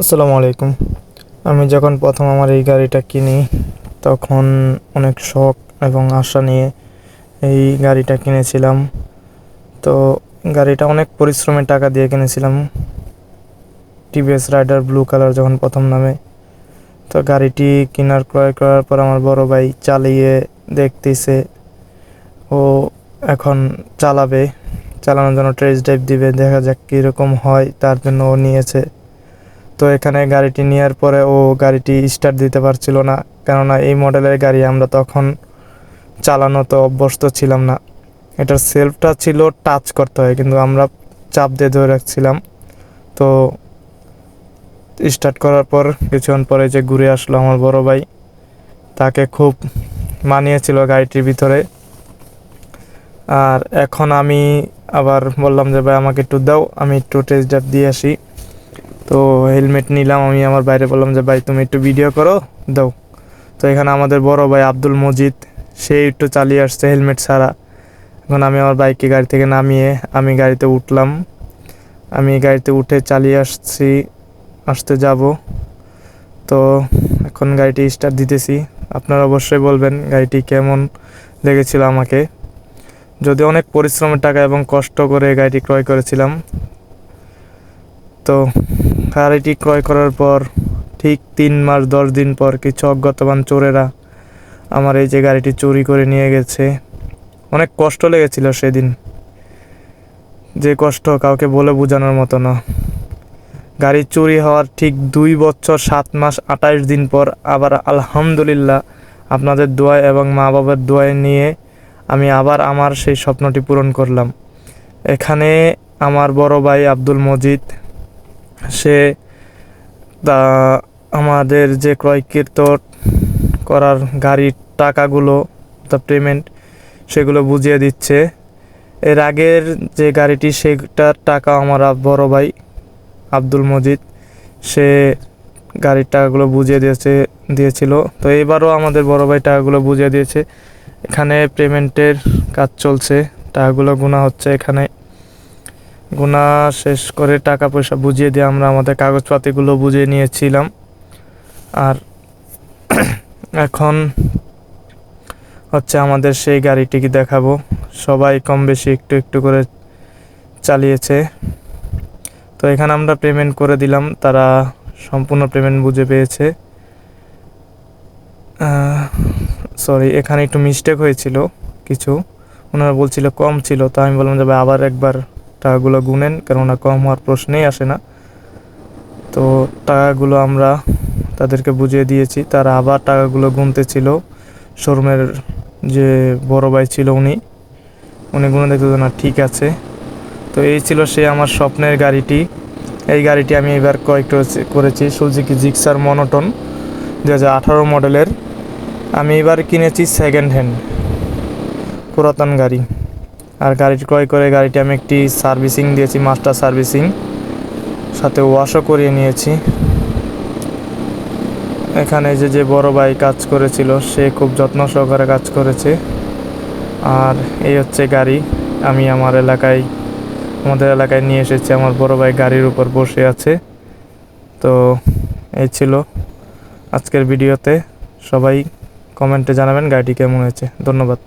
আসসালামু আলাইকুম। আমি যখন প্রথম আমার এই গাড়িটা কিনি তখন অনেক শখ এবং আশা নিয়ে এই গাড়িটা কিনেছিলাম। তো গাড়িটা অনেক পরিশ্রমের টাকা দিয়ে কিনেছিলাম। টিভিএস রাইডার ব্লু কালার যখন প্রথম নামে, তো গাড়িটি ক্রয় করার পর আমার বড় ভাই চালিয়ে দেখতেছে, ও এখন চালানোর জন্য টেস্ট ড্রাইভ দিবে, দেখা যাক কীরকম হয়, তার জন্য ও নিয়েছে। তো এখানে গাড়িটি নেওয়ার পরে ও গাড়িটি স্টার্ট দিতে পারছিল না, কেননা এই মডেলের গাড়ি আমরা তখন চালানো তো অভ্যস্ত ছিলাম না। এটার সেলফটা ছিল টাচ করতে হয়, কিন্তু আমরা চাপ দিয়ে ধরে রাখছিলাম। তো স্টার্ট করার পর কিছুক্ষণ পরে যে ঘুরে আসলো আমার বড় ভাই, তাকে খুব মানিয়েছিল গাড়িটির ভিতরে। আর এখন আমি আবার বললাম যে ভাই আমাকে একটু দাও, আমি একটু টেস্ট ড্রাইভ দিয়ে আসি। তো হেলমেট নিলাম, আমি আমার বাইরে বললাম যে ভাই তুমি একটু ভিডিও করো, দাও। তো এখানে আমাদের বড় ভাই আব্দুল মজিদ, সে একটু চালিয়ে আসছে হেলমেট ছাড়া। এখন আমি আমার বাইককে গাড়ি থেকে নামিয়ে আমি গাড়িতে উঠলাম। আমি গাড়িতে উঠে চালিয়ে আসতে যাব। তো এখন গাড়িটি স্টার্ট দিতেছি। আপনারা অবশ্যই বলবেন গাড়িটি কেমন লেগেছিল আমাকে। যদি অনেক পরিশ্রমের টাকা এবং কষ্ট করে গাড়িটি ক্রয় করেছিলাম। তো গাড়িটি ক্রয় করার পর ঠিক 3 মাস 10 দিন পর কিছু অজ্ঞাতবান চোরেরা আমার এই যে গাড়িটি চুরি করে নিয়ে গেছে। অনেক কষ্ট লেগেছিল সেদিন, যে কষ্ট কাউকে বলে বোঝানোর মতো না। গাড়ি চুরি হওয়ার ঠিক 2 বছর 7 মাস 28 দিন পর আবার আলহামদুলিল্লাহ আপনাদের দোয়ায় এবং মা বাবার দোয়ায় নিয়ে আমি আবার আমার সেই স্বপ্নটি পূরণ করলাম। এখানে আমার বড় ভাই আব্দুল মজিদ, সে আমাদের যে ক্রয়কৃত করার গাড়ির টাকাগুলো, পেমেন্ট, সেগুলো বুঝিয়ে দিচ্ছে। এর আগের যে গাড়িটি সেটার টাকা আমার বড় ভাই আব্দুল মজিদ, সে গাড়ির টাকাগুলো বুঝিয়ে দিয়েছিল। তো এবারও আমাদের বড় ভাই টাকাগুলো বুঝিয়ে দিয়েছে। এখানে পেমেন্টের কাজ চলছে, টাকাগুলো গোনা হচ্ছে। এখানে গোনা শেষ করে টাকা পয়সা বুঝিয়ে দিয়ে আমরা আমাদের কাগজপাতিগুলো বুঝিয়ে নিয়েছিলাম। আর এখন হচ্ছে আমাদের সেই গাড়িটিকে দেখাবো। সবাই কম বেশি একটু একটু করে চালিয়েছে। তো এখানে আমরা পেমেন্ট করে দিলাম, তারা সম্পূর্ণ পেমেন্ট বুঝে পেয়েছে। সরি, এখানে একটু মিস্টেক হয়েছিল কিছু, ওনারা বলছিল কম ছিল। তো আমি বললাম যে ভাই আবার একবার টাকাগুলো গুনেন, কেননা কম হওয়ার প্রশ্নেই আসে না। তো টাকাগুলো আমরা তাদেরকে বুঝিয়ে দিয়েছি, তারা আবার টাকাগুলো গুনতে ছিল। শোরুমের যে বড় ভাই ছিল উনি গুনে দেখতে না, ঠিক আছে। তো এই ছিল সে আমার স্বপ্নের গাড়িটি। এই গাড়িটি আমি এবার ক্রয় করেছি সুজুকি জিক্সার মনোটন 2018 মডেলের। আমি এবার কিনেছি সেকেন্ড হ্যান্ড পুরাতন গাড়ি। আর গাড়িটি ক্রয় করে গাড়িটি আমি একটি সার্ভিসিং দিয়েছি, মাস্টার সার্ভিসিং, সাথে ওয়াশও করিয়ে নিয়েছি। এখানে যে বড় ভাই কাজ করেছিল সে খুব যত্ন সহকারে কাজ করেছে। আর এই হচ্ছে গাড়ি, আমি আমাদের এলাকায় নিয়ে এসেছি। আমার বড় ভাই গাড়ির উপর বসে আছে। তো এই ছিল আজকের ভিডিওতে। সবাই কমেন্টে জানাবেন গাড়িটি কেমন হয়েছে। ধন্যবাদ।